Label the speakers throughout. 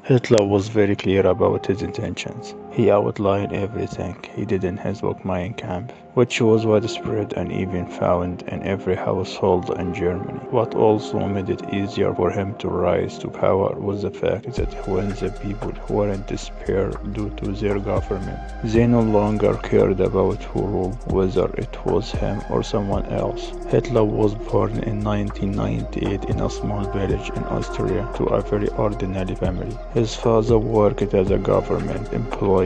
Speaker 1: Hitler was very clear about his intentions. He outlined everything he did in his book Mein Kampf, which was widespread and even found in every household in Germany. What also made it easier for him to rise to power was the fact that when the people were in despair due to their government, they no longer cared about who ruled, whether it was him or someone else. Hitler was born in 1998 in a small village in Austria to a very ordinary family. His father worked as a government employee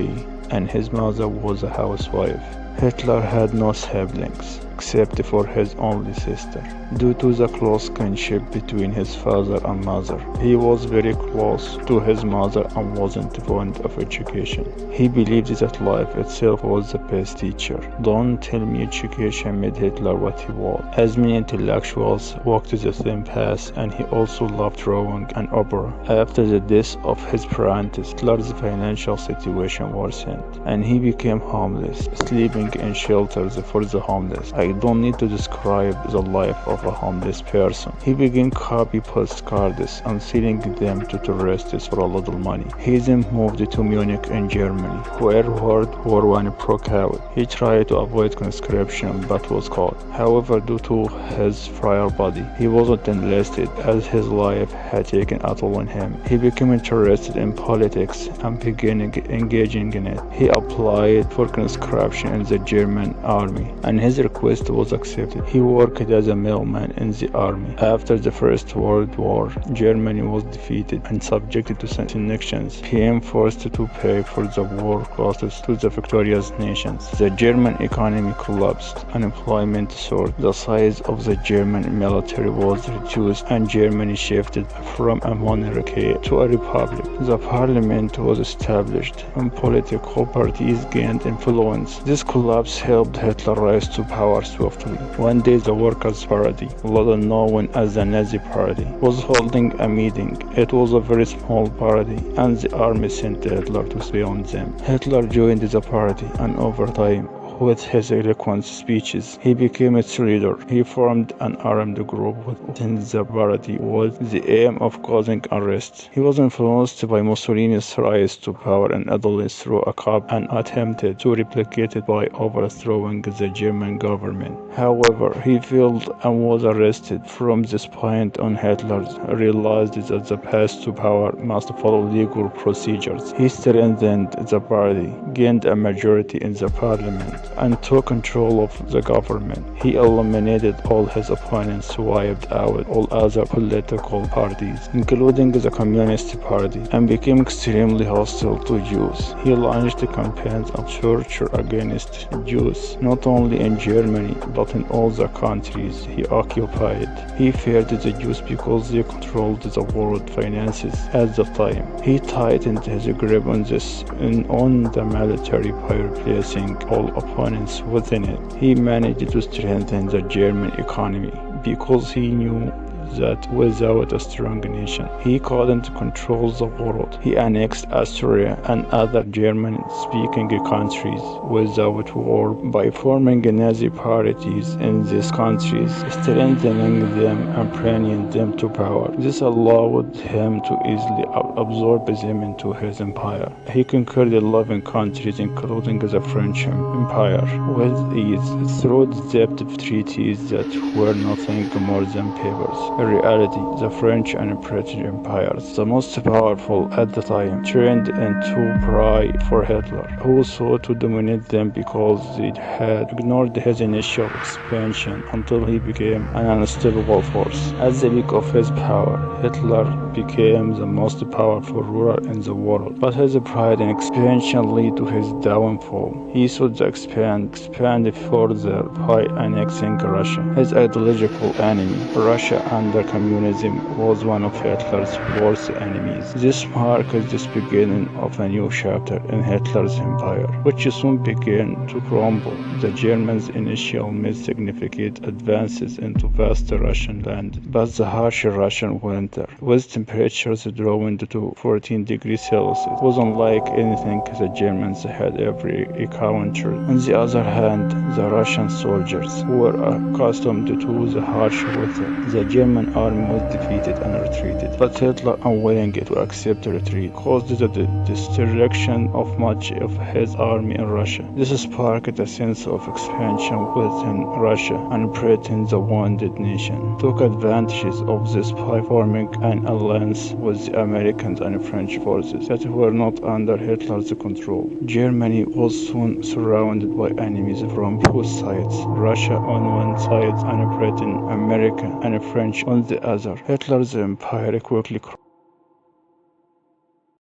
Speaker 1: and his mother was a housewife. Hitler had no siblings, except for his only sister. Due to the close kinship between his father and mother, he was very close to his mother and wasn't fond of education. He believed that life itself was the best teacher. Don't tell me education made Hitler what he was. As many intellectuals walked the same path, and he also loved drawing and opera. After the death of his parents, Hitler's financial situation worsened, and he became homeless, sleeping in shelters for the homeless. I don't need to describe the life of a homeless person. He began copy postcards and selling them to tourists for a little money. He then moved to Munich in Germany, where World War I broke out. He tried to avoid conscription but was caught. However, due to his frail body, he wasn't enlisted as his life had taken a toll on him. He became interested in politics and began engaging in it. He applied for conscription in the German army, and his request was accepted. He worked as a mailman in the army. After the First World War, Germany was defeated and subjected to sanctions, being forced to pay for the war costs to the victorious nations. The German economy collapsed, unemployment soared, the size of the German military was reduced, and Germany shifted from a monarchy to a republic. The parliament was established, and political parties gained influence. This collapse helped Hitler rise to power swiftly. One day the Workers' Party, later known as the Nazi Party, was holding a meeting. It was a very small party, and the army sent Hitler to spy on them. Hitler joined the party, and over time, with his eloquent speeches, he became its leader. He formed an armed group within the party with the aim of causing unrest. He was influenced by Mussolini's rise to power in Italy through a coup and attempted to replicate it by overthrowing the German government. However, he failed and was arrested. From this point on, Hitler realized that the path to power must follow legal procedures. He strengthened the party, gained a majority in the parliament, and took control of the government. He eliminated all his opponents, wiped out all other political parties, including the Communist Party, and became extremely hostile to Jews. He launched campaigns of torture against Jews, not only in Germany, but in all the countries he occupied. He feared the Jews because they controlled the world finances at the time. He tightened his grip on the military by replacing all opponents within it. He managed to strengthen the German economy because he knew that without a strong nation, he couldn't control the world. He annexed Austria and other German-speaking countries without war by forming Nazi parties in these countries, strengthening them and bringing them to power. This allowed him to easily absorb them into his empire. He conquered 11 countries, including the French Empire, with ease through deceptive treaties that were nothing more than papers. In reality, the French and British empires, the most powerful at the time, turned into prey for Hitler, who sought to dominate them because they had ignored his initial expansion until he became an unstoppable force. At the peak of his power, Hitler became the most powerful ruler in the world, but his pride and expansion led to his downfall. He sought to expand further by annexing Russia, his ideological enemy. Russia under communism was one of Hitler's worst enemies. This marked the beginning of a new chapter in Hitler's empire, which soon began to crumble. The Germans initially made significant advances into vast Russian land, but the harsh Russian winter, with temperatures dropping to 14 degrees Celsius. It wasn't like anything the Germans had ever encountered. On the other hand, the Russian soldiers were accustomed to the harsh weather. The German army was defeated and retreated, but Hitler, unwilling to accept retreat, caused the destruction of much of his army in Russia. This sparked a sense of expansion within Russia, and Britain, the wounded nation, took advantage of this by forming an alliance with the Americans and French forces that were not under Hitler's control. Germany was soon surrounded by enemies from both sides, Russia on one side and Britain, America, and French on the other. Hitler's empire quickly